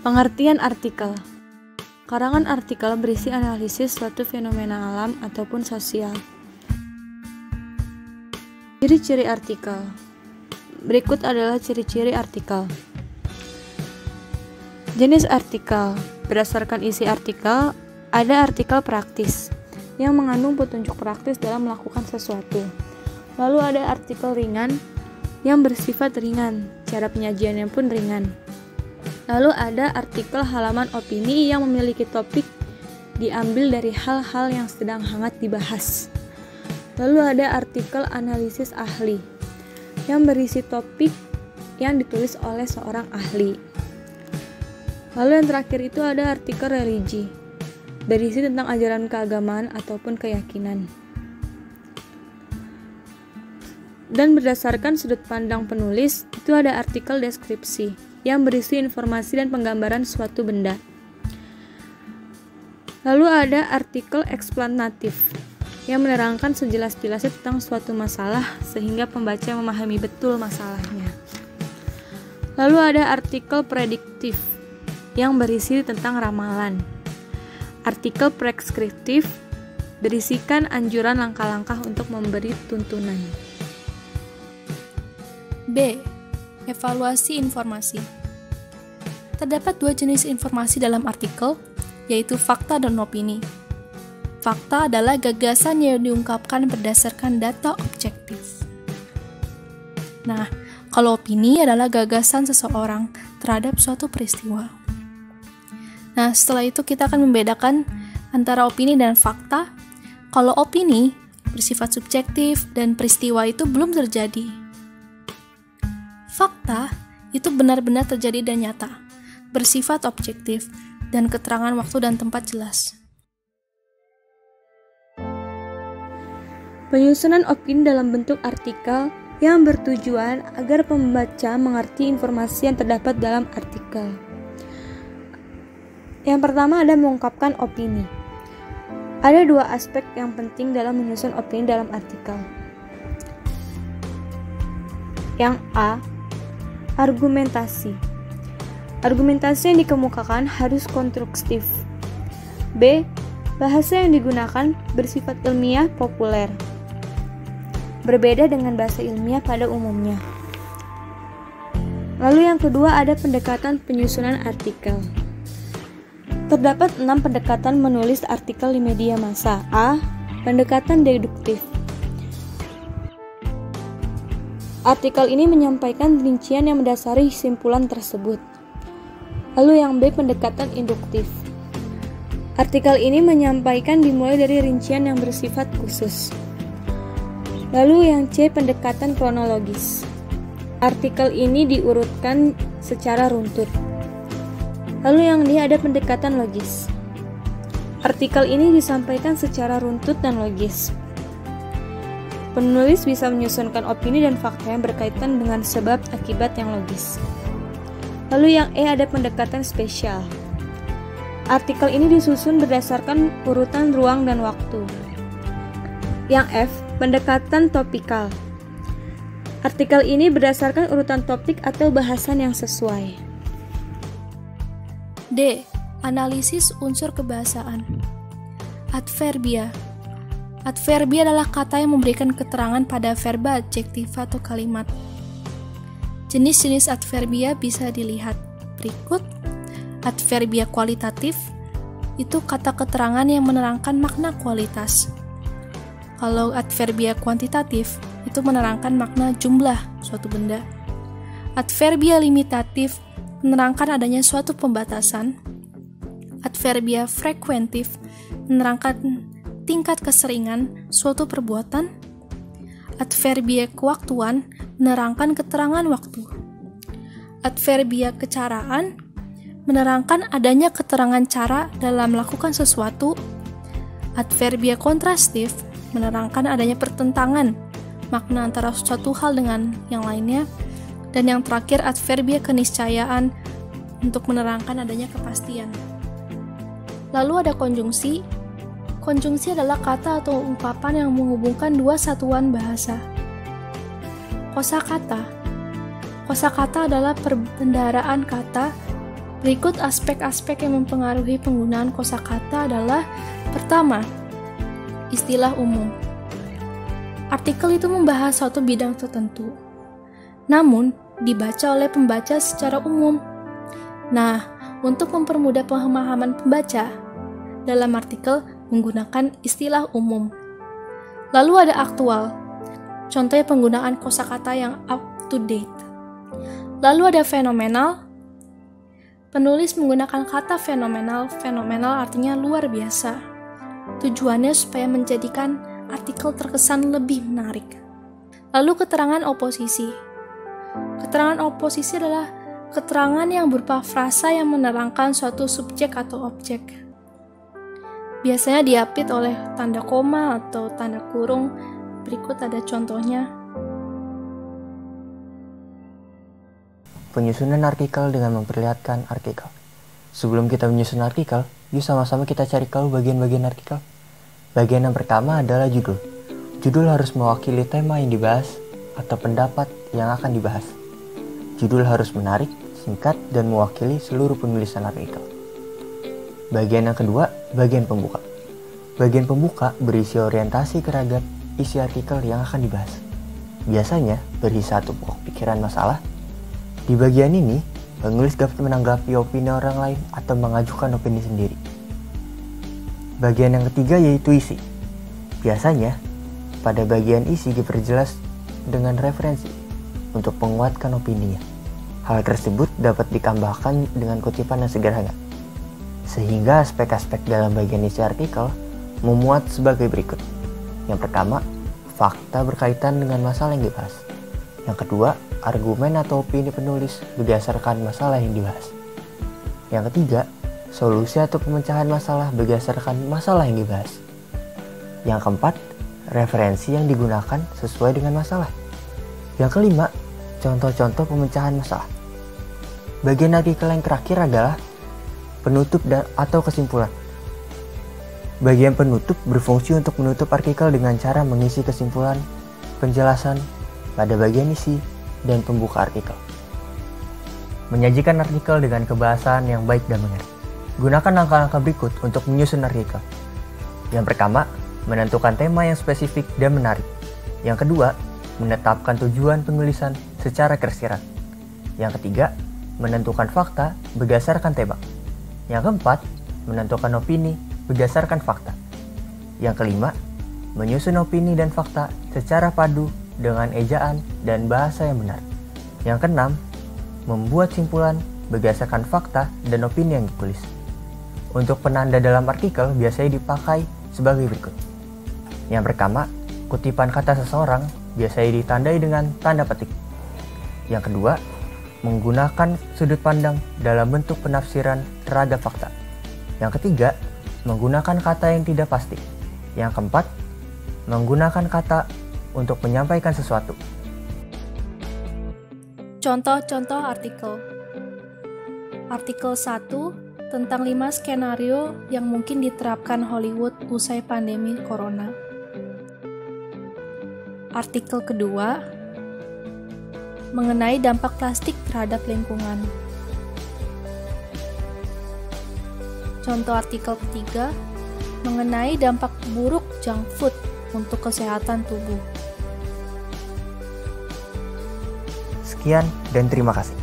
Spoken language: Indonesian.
Pengertian artikel. Karangan artikel berisi analisis suatu fenomena alam ataupun sosial. Ciri-ciri artikel. Berikut adalah ciri-ciri artikel. Jenis artikel. Berdasarkan isi artikel, ada artikel praktis yang mengandung petunjuk praktis dalam melakukan sesuatu. Lalu ada artikel ringan yang bersifat ringan, cara penyajiannya pun ringan. Lalu ada artikel halaman opini yang memiliki topik diambil dari hal-hal yang sedang hangat dibahas. Lalu ada artikel analisis ahli yang berisi topik yang ditulis oleh seorang ahli. Lalu yang terakhir itu ada artikel religi, berisi tentang ajaran keagamaan ataupun keyakinan. Dan berdasarkan sudut pandang penulis, itu ada artikel deskripsi yang berisi informasi dan penggambaran suatu benda. Lalu ada artikel eksplanatif yang menerangkan sejelas-jelasnya tentang suatu masalah sehingga pembaca memahami betul masalahnya. Lalu ada artikel prediktif yang berisi tentang ramalan. Artikel preskriptif berisikan anjuran langkah-langkah untuk memberi tuntunan. B. Evaluasi informasi. Terdapat dua jenis informasi dalam artikel, yaitu fakta dan opini. Fakta adalah gagasan yang diungkapkan berdasarkan data objektif. Nah, kalau opini adalah gagasan seseorang terhadap suatu peristiwa. Nah, setelah itu kita akan membedakan antara opini dan fakta. Kalau opini bersifat subjektif dan peristiwa itu belum terjadi. Fakta itu benar-benar terjadi dan nyata, bersifat objektif, dan keterangan waktu dan tempat jelas. Penyusunan opini dalam bentuk artikel yang bertujuan agar pembaca mengerti informasi yang terdapat dalam artikel. Yang pertama ada mengungkapkan opini. Ada dua aspek yang penting dalam menyusun opini dalam artikel. Yang A, argumentasi. Argumentasi yang dikemukakan harus konstruktif. B, bahasa yang digunakan bersifat ilmiah populer. Berbeda dengan bahasa ilmiah pada umumnya. Lalu yang kedua ada pendekatan penyusunan artikel. Terdapat 6 pendekatan menulis artikel di media massa. A, pendekatan deduktif. Artikel ini menyampaikan rincian yang mendasari simpulan tersebut. Lalu yang B, pendekatan induktif. Artikel ini menyampaikan dimulai dari rincian yang bersifat khusus. Lalu yang C, pendekatan kronologis. Artikel ini diurutkan secara runtut. Lalu yang D, ada pendekatan logis. Artikel ini disampaikan secara runtut dan logis. Penulis bisa menyusunkan opini dan fakta yang berkaitan dengan sebab akibat yang logis. Lalu yang E, ada pendekatan spesial. Artikel ini disusun berdasarkan urutan ruang dan waktu. Yang F, pendekatan topikal. Artikel ini berdasarkan urutan topik atau bahasan yang sesuai. D. Analisis unsur kebahasaan. Adverbia. Adverbia adalah kata yang memberikan keterangan pada verba, adjektif, atau kalimat. Jenis-jenis adverbia bisa dilihat berikut. Adverbia kualitatif itu kata keterangan yang menerangkan makna kualitas. Kalau adverbia kuantitatif itu menerangkan makna jumlah suatu benda. Adverbia limitatif menerangkan adanya suatu pembatasan. Adverbia frekuentif menerangkan tingkat keseringan suatu perbuatan. Adverbia kewaktuan menerangkan keterangan waktu. Adverbia kecaraan menerangkan adanya keterangan cara dalam melakukan sesuatu. Adverbia kontrastif menerangkan adanya pertentangan makna antara suatu hal dengan yang lainnya. Dan yang terakhir adverbia keniscayaan untuk menerangkan adanya kepastian. Lalu ada konjungsi. Konjungsi adalah kata atau ungkapan yang menghubungkan dua satuan bahasa. Kosakata. Kosakata adalah perbendaharaan kata Berikut aspek-aspek yang mempengaruhi penggunaan kosakata adalah: pertama, istilah umum. Artikel itu membahas suatu bidang tertentu, namun dibaca oleh pembaca secara umum. Nah, untuk mempermudah pemahaman pembaca, dalam artikel menggunakan istilah umum. Lalu ada aktual, contohnya penggunaan kosakata yang up to date. Lalu ada fenomenal. Penulis menggunakan kata fenomenal. Fenomenal artinya luar biasa. Tujuannya supaya menjadikan artikel terkesan lebih menarik. Lalu keterangan oposisi. Keterangan oposisi adalah keterangan yang berupa frasa yang menerangkan suatu subjek atau objek. Biasanya diapit oleh tanda koma atau tanda kurung. Berikut ada contohnya. Penyusunan artikel dengan memperlihatkan artikel. Sebelum kita menyusun artikel, yuk sama-sama kita cari tahu bagian-bagian artikel. Bagian yang pertama adalah judul. Judul harus mewakili tema yang dibahas atau pendapat yang akan dibahas. Judul harus menarik, singkat, dan mewakili seluruh penulisan artikel. Bagian yang kedua, bagian pembuka. Bagian pembuka berisi orientasi terhadap isi artikel yang akan dibahas. Biasanya berisi satu pokok pikiran masalah. Di bagian ini, penulis dapat menanggapi opini orang lain atau mengajukan opini sendiri. Bagian yang ketiga yaitu isi. Biasanya, pada bagian isi diperjelas dengan referensi untuk menguatkan opininya. Hal tersebut dapat ditambahkan dengan kutipan yang sederhana, sehingga aspek-aspek dalam bagian isi artikel memuat sebagai berikut. Yang pertama, fakta berkaitan dengan masalah yang dibahas. Yang kedua, argumen atau opini penulis berdasarkan masalah yang dibahas. Yang ketiga, solusi atau pemecahan masalah berdasarkan masalah yang dibahas. Yang keempat, referensi yang digunakan sesuai dengan masalah. Yang kelima, contoh-contoh pemecahan masalah. Bagian artikel yang terakhir adalah penutup atau kesimpulan. Bagian penutup berfungsi untuk menutup artikel dengan cara mengisi kesimpulan, penjelasan pada bagian isi, dan pembuka artikel. Menyajikan artikel dengan kebahasan yang baik dan menarik. Gunakan langkah-langkah berikut untuk menyusun artikel. Yang pertama, menentukan tema yang spesifik dan menarik. Yang kedua, menetapkan tujuan penulisan secara tersirat. Yang ketiga, menentukan fakta berdasarkan tema. Yang keempat, menentukan opini berdasarkan fakta. Yang kelima, menyusun opini dan fakta secara padu dengan ejaan dan bahasa yang benar. Yang keenam, membuat simpulan berdasarkan fakta dan opini yang ditulis. Untuk penanda dalam artikel biasanya dipakai sebagai berikut. Yang pertama, kutipan kata seseorang biasanya ditandai dengan tanda petik. Yang kedua, menggunakan sudut pandang dalam bentuk penafsiran terhadap fakta. Yang ketiga, menggunakan kata yang tidak pasti. Yang keempat, menggunakan kata untuk menyampaikan sesuatu. Contoh-contoh artikel. Artikel 1 tentang 5 skenario yang mungkin diterapkan Hollywood usai pandemi corona. Artikel kedua mengenai dampak plastik terhadap lingkungan. Contoh artikel ketiga mengenai dampak buruk junk food untuk kesehatan tubuh. Sekian dan terima kasih.